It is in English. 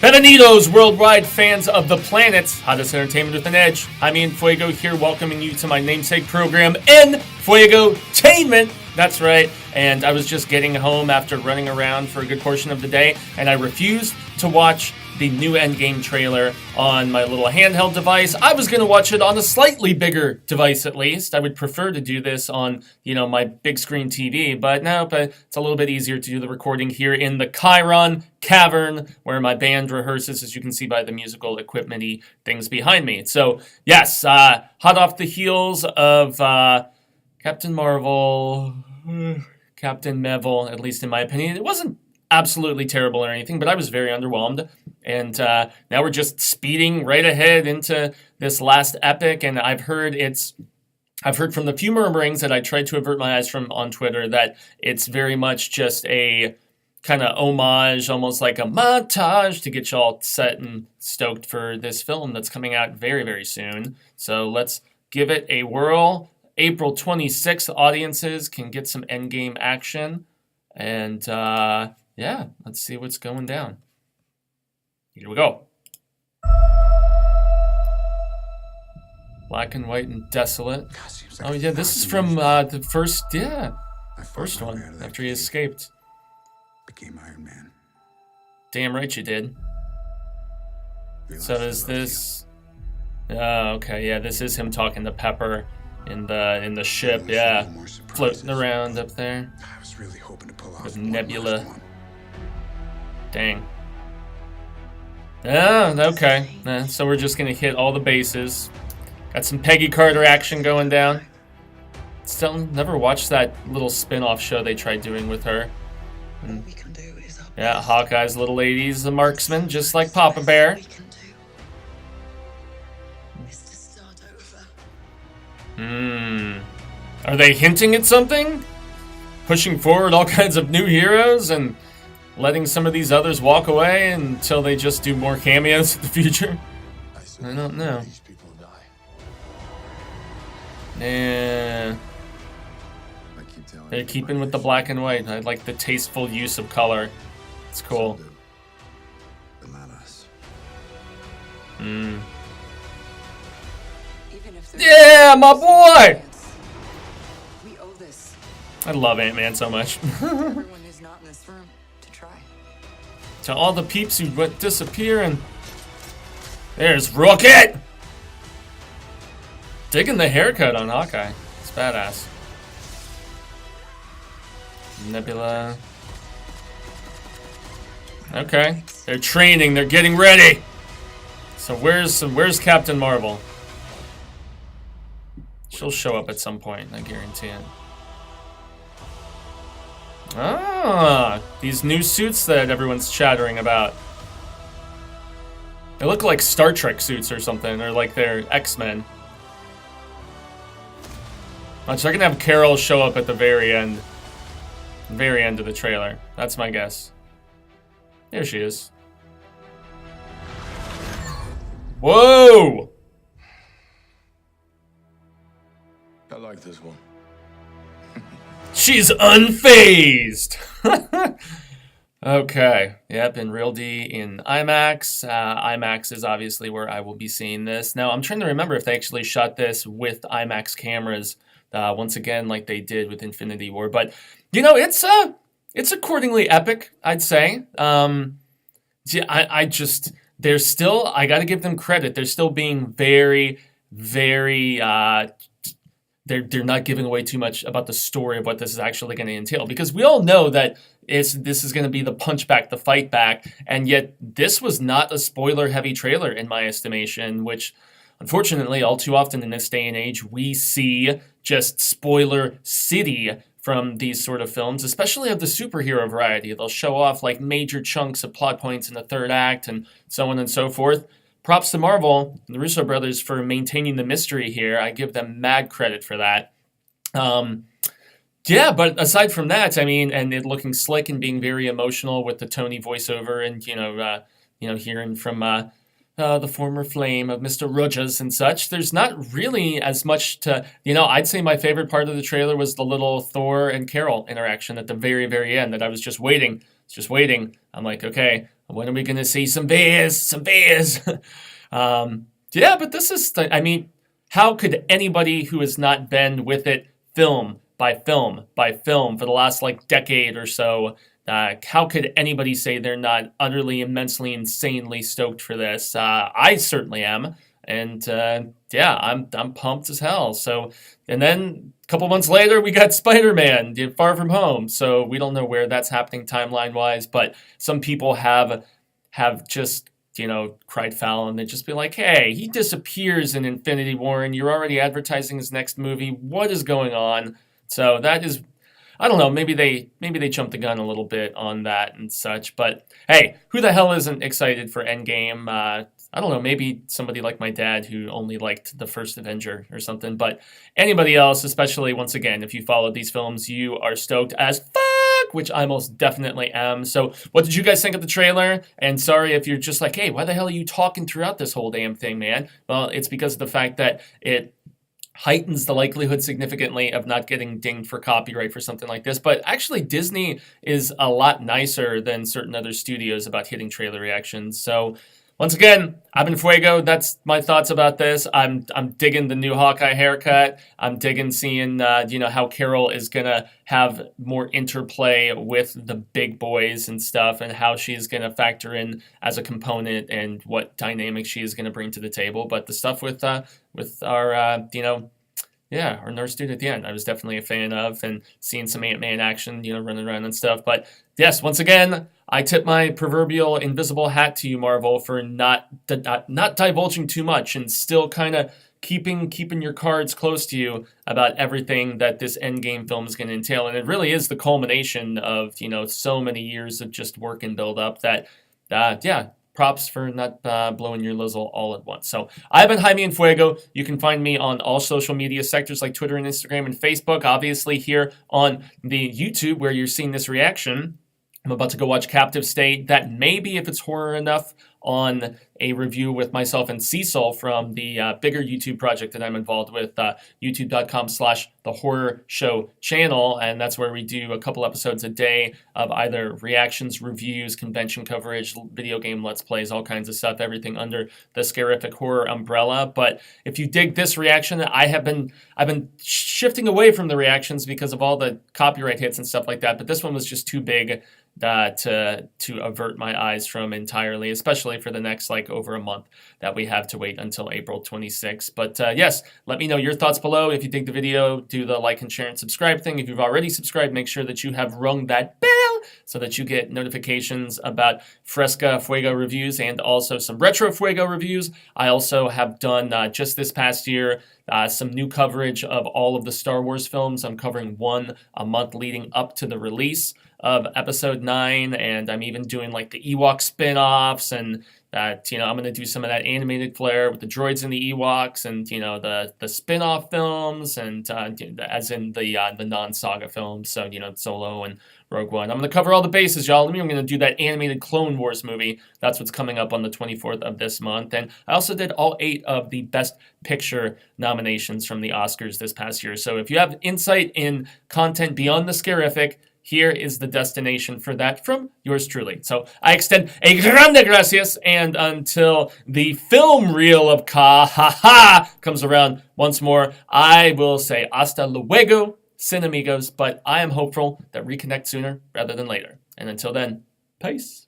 Bienvenidos, worldwide fans of the planet's hottest entertainment with an edge. Jaime En Fuego here, welcoming you to my namesake program, Enfuegotainment. That's right, and I was just getting home after running around for a good portion of the day, and I refused to watch the new Endgame trailer on my little handheld device. I was going to watch it on a slightly bigger device at least. I would prefer to do this on, my big screen TV, but no, it's a little bit easier to do the recording here in the Chiron Cavern where my band rehearses, as you can see by the musical equipment-y things behind me. So, yes, hot off the heels of Captain Marvel, Captain Neville, at least in my opinion. It wasn't absolutely terrible or anything, but I was very underwhelmed. And now we're just speeding right ahead into this last epic, and I've heard from the few murmurings that I tried to avert my eyes from on Twitter that it's very much just a kind of homage, almost like a montage to get you all set and stoked for this film that's coming out very, very soon. So let's give it a whirl. April 26th, audiences can get some Endgame action. And yeah, let's see what's going down. Here we go. Black and white and desolate. Oh yeah, this is from the first one after he escaped. Became Iron Man. Damn right you did. So is this? Oh, okay, yeah, this is him talking to Pepper in the ship, yeah, floating around up there. I was really hoping to pull off with Nebula. Dang. Oh, okay. So we're just gonna hit all the bases. Got some Peggy Carter action going down. Still never watched that little spin-off show they tried doing with her. And, yeah, Hawkeye's little lady's a marksman, just like Papa Bear. Are they hinting at something? Pushing forward all kinds of new heroes and letting some of these others walk away until they just do more cameos in the future? I don't know. Yeah. They're keeping with the black and white. I like the tasteful use of color. It's cool. Yeah, my boy! I love Ant-Man so much. To all the peeps who went disappearing. There's Rocket! Digging the haircut on Hawkeye. It's badass. Nebula. Okay. They're training, they're getting ready. So where's Captain Marvel? She'll show up at some point, I guarantee it. Ah, these new suits that everyone's chattering about. They look like Star Trek suits or something, or like they're X-Men. So I can have Carol show up at the very end of the trailer. That's my guess. There she is. Whoa! I like this one. She's unfazed! Okay. Yep, in Real D in IMAX. IMAX is obviously where I will be seeing this. Now, I'm trying to remember if they actually shot this with IMAX cameras, once again, like they did with Infinity War. But, it's accordingly epic, I'd say. They're still, I gotta give them credit, they're still being very, very, they're not giving away too much about the story of what this is actually going to entail, because we all know that this is going to be the punch back, the fight back, and yet this was not a spoiler-heavy trailer in my estimation, which unfortunately all too often in this day and age we see just spoiler city from these sort of films, especially of the superhero variety. They'll show off like major chunks of plot points in the third act and so on and so forth. Props to Marvel and the Russo brothers for maintaining the mystery here. I give them mad credit for that. Yeah, but aside from that, I mean, and it looking slick and being very emotional with the Tony voiceover and, hearing from the former flame of Mr. Rojas and such, there's not really as much to, I'd say my favorite part of the trailer was the little Thor and Carol interaction at the very, very end that I was just waiting. I'm like, okay, When are we going to see some beers? Some beers. Yeah, but this is, I mean, how could anybody who has not been with it film by film by film for the last like decade or so, how could anybody say they're not utterly, immensely, insanely stoked for this? I certainly am. And yeah, I'm pumped as hell. So, and then a couple months later, we got Spider-Man, Far From Home. So we don't know where that's happening timeline wise, but some people have just cried foul, and they just be like, hey, he disappears in Infinity War, and you're already advertising his next movie. What is going on? So that is, I don't know, maybe they jumped the gun a little bit on that and such. But hey, who the hell isn't excited for Endgame? I don't know, maybe somebody like my dad who only liked the first Avenger or something. But anybody else, especially once again, if you followed these films, you are stoked as fuck, which I most definitely am. So what did you guys think of the trailer? And sorry if you're just like, hey, why the hell are you talking throughout this whole damn thing, man? Well, it's because of the fact that it heightens the likelihood significantly of not getting dinged for copyright for something like this. But actually, Disney is a lot nicer than certain other studios about hitting trailer reactions. So once again, I'm Enfuego. That's my thoughts about this. I'm digging the new Hawkeye haircut. I'm digging seeing how Carol is gonna have more interplay with the big boys and stuff, and how she's gonna factor in as a component and what dynamic she is gonna bring to the table. But the stuff with our our nurse dude at the end, I was definitely a fan of, and seeing some Ant-Man action, running around and stuff. But yes, once again, I tip my proverbial invisible hat to you, Marvel, for not divulging too much and still kind of keeping your cards close to you about everything that this Endgame film is going to entail. And it really is the culmination of so many years of just work and build up that props for not blowing your lizzle all at once. So I've been Jaime En Fuego. You can find me on all social media sectors like Twitter and Instagram and Facebook. Obviously here on the YouTube where you're seeing this reaction. I'm about to go watch Captive State. That maybe, if it's horror enough, on a review with myself and Cecil from the bigger YouTube project that I'm involved with, youtube.com/The Horror Show channel. And that's where we do a couple episodes a day of either reactions, reviews, convention coverage, video game let's plays, all kinds of stuff, everything under the Scarific Horror umbrella. But if you dig this reaction, I've been shifting away from the reactions because of all the copyright hits and stuff like that. But this one was just too big to avert my eyes from entirely, especially for the next over a month that we have to wait until April 26th. But yes, let me know your thoughts below. If you dig the video, do the like and share and subscribe thing. If you've already subscribed, make sure that you have rung that bell so that you get notifications about Fresca Fuego reviews and also some Retro Fuego reviews. I also have done just this past year some new coverage of all of the Star Wars films. I'm covering one a month leading up to the release of Episode 9, and I'm even doing the Ewok spin-offs, and I'm going to do some of that animated flair with the droids and the Ewoks, and the spin-off films, and as in the non-saga films, so Solo and Rogue One. I'm going to cover all the bases, y'all. I'm going to do that animated Clone Wars movie. That's what's coming up on the 24th of this month. And I also did all 8 of the Best Picture nominations from the Oscars this past year. So if you have insight in content beyond the scarific, here is the destination for that from yours truly. So I extend a grande gracias, and until the film reel of comes around once more, I will say hasta luego, cinemigos, but I am hopeful that reconnect sooner rather than later. And until then, peace.